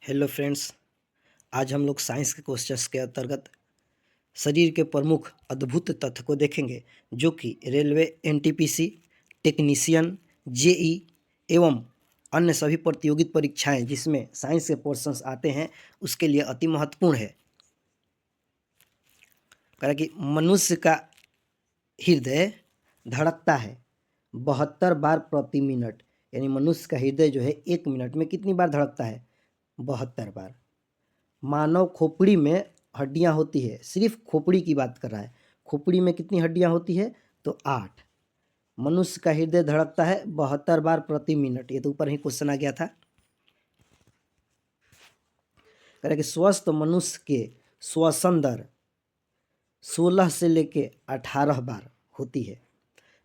Hello friends. आज हम लोग साइंस के क्वेश्चंस के अंतर्गत शरीर के प्रमुख अद्भुत तथ्य को देखेंगे, जो कि रेलवे, एनटीपीसी, टेक्नीशियन, जेई एवं अन्य सभी प्रतियोगित परीक्षाएं जिसमें साइंस के पोर्शंस आते हैं उसके लिए अति महत्वपूर्ण है। कह कि मनुष्य का हृदय धड़कता है 72 बार प्रति मिनट, यानी मनुष्य का हृदय जो है 1 मिनट में कितनी बार धड़कता है? 72 बार। मानव खोपड़ी में हड्डियां होती है, सिर्फ खोपड़ी की बात कर रहा है, खोपड़ी में कितनी हड्डियां होती है? तो 8। मनुष्य का हृदय धड़कता है 72 बार प्रति मिनट, ये तो ऊपर ही क्वेश्चन आ गया था। कह रहे कि स्वस्थ मनुष्य के श्वसन दर 16 से लेके 18 बार होती है।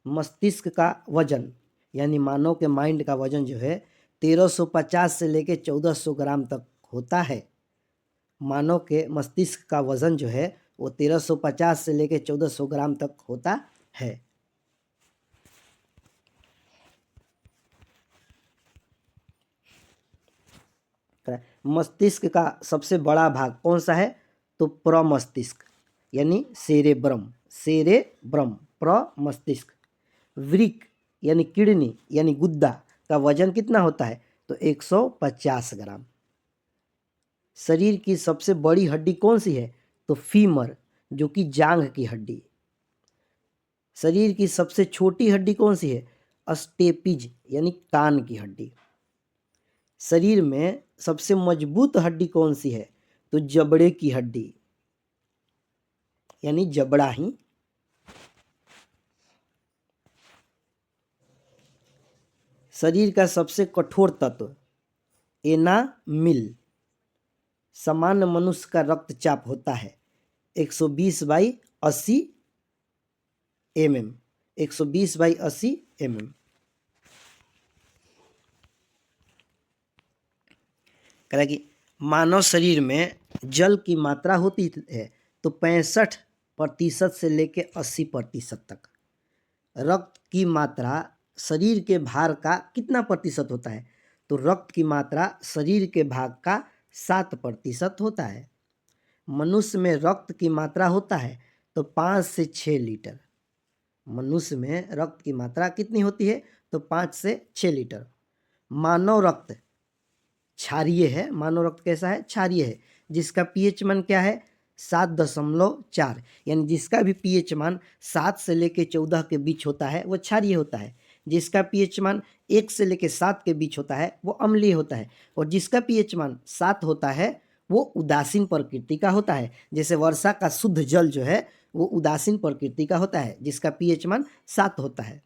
मस्तिष्क का वजन यानी मानव के माइंड का वजन जो है 1350 से लेके 1400 ग्राम तक होता है। मानव के मस्तिष्क का वजन जो है वो 1350 से लेके 1400 ग्राम तक होता है। मस्तिष्क का सबसे बड़ा भाग कौन सा है? तो प्रमस्तिष्क यानी सेरेब्रम, सेरेब्रम प्रमस्तिष्क। वृक्क यानी किडनी यानी गुद्दा का वजन कितना होता है? तो 150 ग्राम। शरीर की सबसे बड़ी हड्डी कौन सी है? तो फीमर, जो कि जांघ की हड्डी। शरीर की सबसे छोटी हड्डी कौन सी है? स्टेपिज यानी कान की हड्डी। शरीर में सबसे मजबूत हड्डी कौन सी है? तो जबड़े की हड्डी यानी जबड़ा ही। शरीर का सबसे कठोर तत्व एनामिल। सामान्य मनुष्य का रक्तचाप होता है 120/80 mm, 120/80 mm। कह रहा है कि मानव शरीर में जल की मात्रा होती है तो 65% से लेके 80% तक। रक्त की मात्रा शरीर के भार का कितना प्रतिशत होता है? तो रक्त की मात्रा शरीर के भाग का 7% होता है। मनुष्य में रक्त की मात्रा होता है तो 5 से 6 लीटर। मनुष्य में रक्त की मात्रा कितनी होती है? तो 5 से 6 लीटर। मानव रक्त क्षारीय है। मानव रक्त कैसा है? क्षारीय है, जिसका पीएच मान क्या है? 7.4, यानी जिसका भी पीएच मान 7 से लेके 14 के बीच होता है वो क्षारीय होता है। जिसका पीएच मान 1 से लेके 7 के बीच होता है वो अम्लीय होता है, और जिसका पीएच मान 7 होता है वो उदासीन प्रकृति का होता है। जैसे वर्षा का शुद्ध जल जो है वो उदासीन प्रकृति का होता है, जिसका पीएच मान 7 होता है।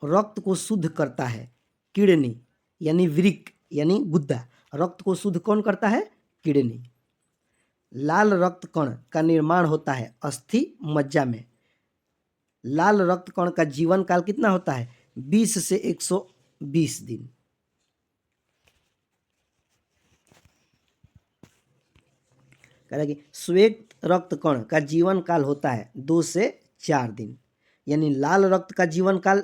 रक्त को शुद्ध करता है किडनी यानी वृक्क यानी गुद्दा। रक्त को शुद्ध कौन करता है? किडनी। लाल रक्त कण का निर्माण होता है अस्थि मज्जा में। लाल रक्त कण का जीवन काल कितना होता है? 20 से 120 दिन। कह रहा है कि श्वेत रक्त कण का जीवन काल होता है 2 से 4 दिन, यानी लाल रक्त का जीवन काल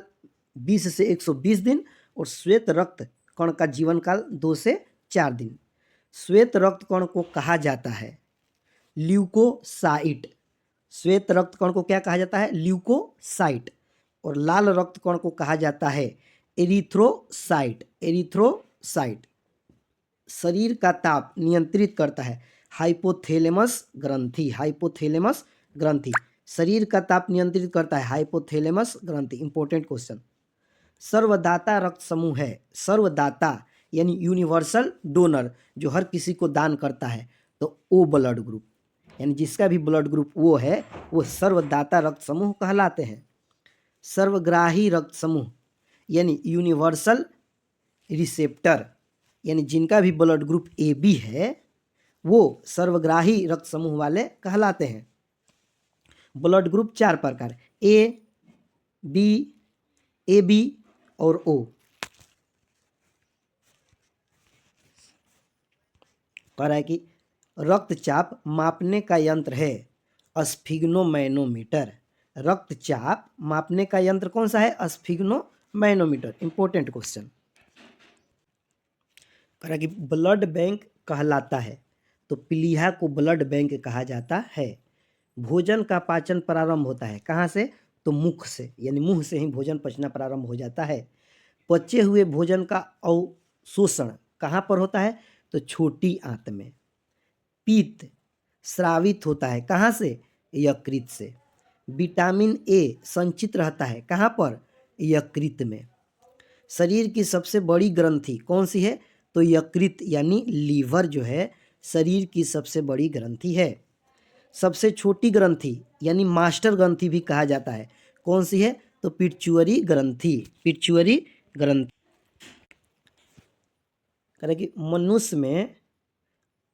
20 से 120 दिन और श्वेत रक्त कण का जीवन काल 2 से 4 दिन। श्वेत रक्त कण को कहा जाता है ल्यूकोसाइट। श्वेत रक्त कण को क्या कहा जाता है? ल्यूकोसाइट। और लाल रक्त कण को कहा जाता है एरिथ्रोसाइट, एरिथ्रोसाइट। शरीर का ताप नियंत्रित करता है हाइपोथैलेमस ग्रंथि, हाइपोथैलेमस ग्रंथि। शरीर का ताप नियंत्रित करता है हाइपोथैलेमस ग्रंथि। Important question. सर्वदाता रक्त समूह है। सर्वदाता यानी यूनिवर्सल डोनर, जो हर किसी को दान करता है, तो ओ ब्लड ग्रुप, यानी जिसका भी ब्लड ग्रुप वो है वो सर्वदाता रक्त समूह कहलाते हैं। सर्वग्राही रक्त समूह यानी यूनिवर्सल रिसेप्टर, यानी जिनका भी ब्लड ग्रुप ए बी है वो सर्वग्राही रक्त समूह वाले कहलाते हैं। ब्लड ग्रुप 4 प्रकार, ए बी और ओ। कह रहा है कि रक्तचाप मापने का यंत्र है स्फिग्नोमैनोमीटर। रक्तचाप मापने का यंत्र कौन सा है? स्फिग्नोमैनोमीटर। Important question. कह रहा कि ब्लड बैंक कहलाता है, तो प्लीहा को ब्लड बैंक कहा जाता है। भोजन का पाचन प्रारंभ होता है कहाँ से? तो मुख से, यानी मुंह से ही भोजन पचना प्रारंभ हो जाता है। पचे हुए भोजन का अवशोषण कहाँ पर होता है? तो छोटी आंत में। पित्त स्रावित होता है कहाँ से? यकृत से। विटामिन ए संचित रहता है कहाँ पर? यकृत में। शरीर की सबसे बड़ी ग्रंथि कौन सी है? तो यकृत यानी लीवर जो है शरीर की सबसे बड़ी ग्रंथि है। सबसे छोटी ग्रंथि यानी मास्टर ग्रंथि भी कहा जाता है, कौन सी है? तो पिट्यूटरी ग्रंथि। पिट्यूटरी ग्रंथि। कह रहे कि मनुष्य में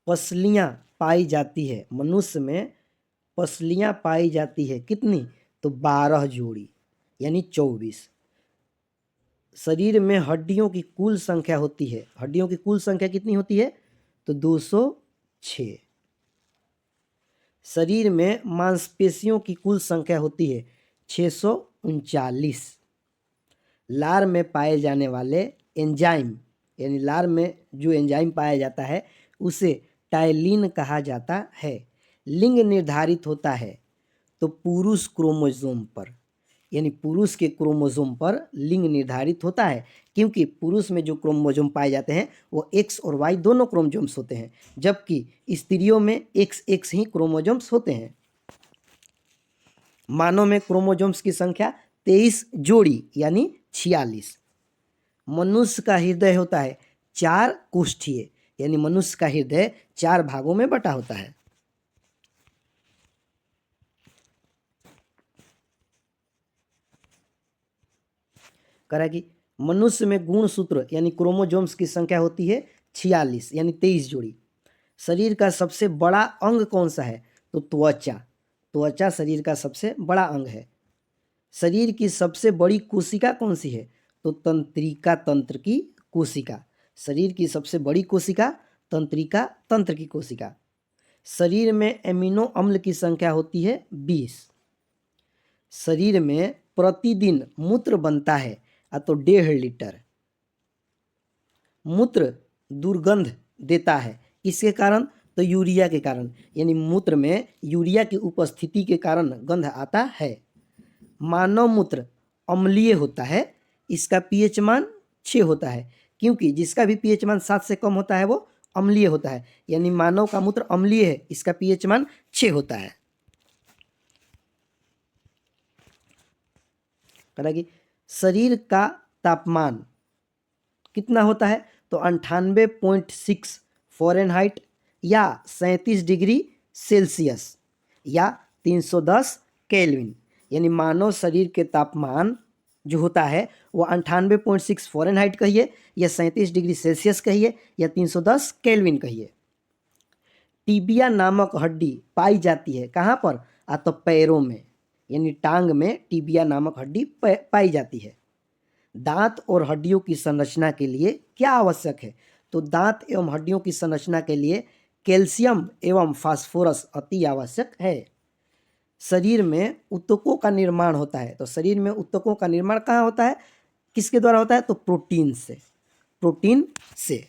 पसलियां पाई जाती है, मनुष्य में पसलियां पाई जाती है कितनी? तो 12 जोड़ी यानी 24। शरीर में हड्डियों की कुल संख्या होती है, हड्डियों की कुल संख्या कितनी होती है? तो 206। शरीर में मांसपेशियों की कुल संख्या होती है 639। लार में पाए जाने वाले एंजाइम, यानी लार में जो एंजाइम पाया जाता है उसे टायलिन कहा जाता है। लिंग निर्धारित होता है तो पुरुष क्रोमोसोम पर, यानी पुरुष के क्रोमोसोम पर लिंग निर्धारित होता है, क्योंकि पुरुष में जो क्रोमोसोम पाए जाते हैं वो एक्स और वाई दोनों क्रोमोसोम्स होते हैं, जबकि स्त्रियों में एक्स एक्स ही क्रोमोसोम्स होते हैं। मानव में क्रोमोसोम्स की संख्या 23 जोड़ी यानी 46। मनुष्य का हृदय होता है 4 कोष्ठीय, यानी मनुष्य का हृदय 4 भागों में बटा होता है। कह रहा है कि मनुष्य में गुणसूत्र यानी क्रोमोसोम्स की संख्या होती है 46 यानी 23 जोड़ी। शरीर का सबसे बड़ा अंग कौन सा है? तो त्वचा। त्वचा शरीर का सबसे बड़ा अंग है। शरीर की सबसे बड़ी कोशिका कौन सी है? तो तंत्रिका तंत्र की कोशिका। शरीर की सबसे बड़ी कोशिका तंत्रिका तंत्र की कोशिका। शरीर में एमिनो अम्ल की संख्या होती है 20। शरीर में प्रतिदिन मूत्र बनता है तो 1.5 लीटर। मूत्र दुर्गंध देता है, किसके कारण? तो यूरिया के कारण, यानी मूत्र में यूरिया की उपस्थिति के कारण गंध आता है। मानव मूत्र अम्लीय होता है, इसका पीएच मान 6 होता है, क्योंकि जिसका भी पीएच मान 7 से कम होता है वो अम्लीय होता है, यानी मानव का मूत्र अम्लीय है, इसका पीएच मान 6 होता है। कहा कि शरीर का तापमान कितना होता है? तो 98.6 फ़ारेनहाइट या 37 डिग्री सेल्सियस या 310 केल्विन, यानी मानव शरीर के तापमान जो होता है वो 98.6 फ़ारेनहाइट कहिए या 37 डिग्री सेल्सियस कहिए या 310 केल्विन कहिए। टिबिया नामक हड्डी पाई जाती है कहाँ पर? तो पैरों में, यानी टांग में टिबिया नामक हड्डी पाई जाती है। दांत और हड्डियों की संरचना के लिए क्या आवश्यक है? तो दांत एवं हड्डियों की संरचना के लिए कैल्शियम एवं फास्फोरस अति आवश्यक है। शरीर में ऊतकों का निर्माण होता है, तो शरीर में ऊतकों का निर्माण कहाँ होता है, किसके द्वारा होता है? तो प्रोटीन से, प्रोटीन से।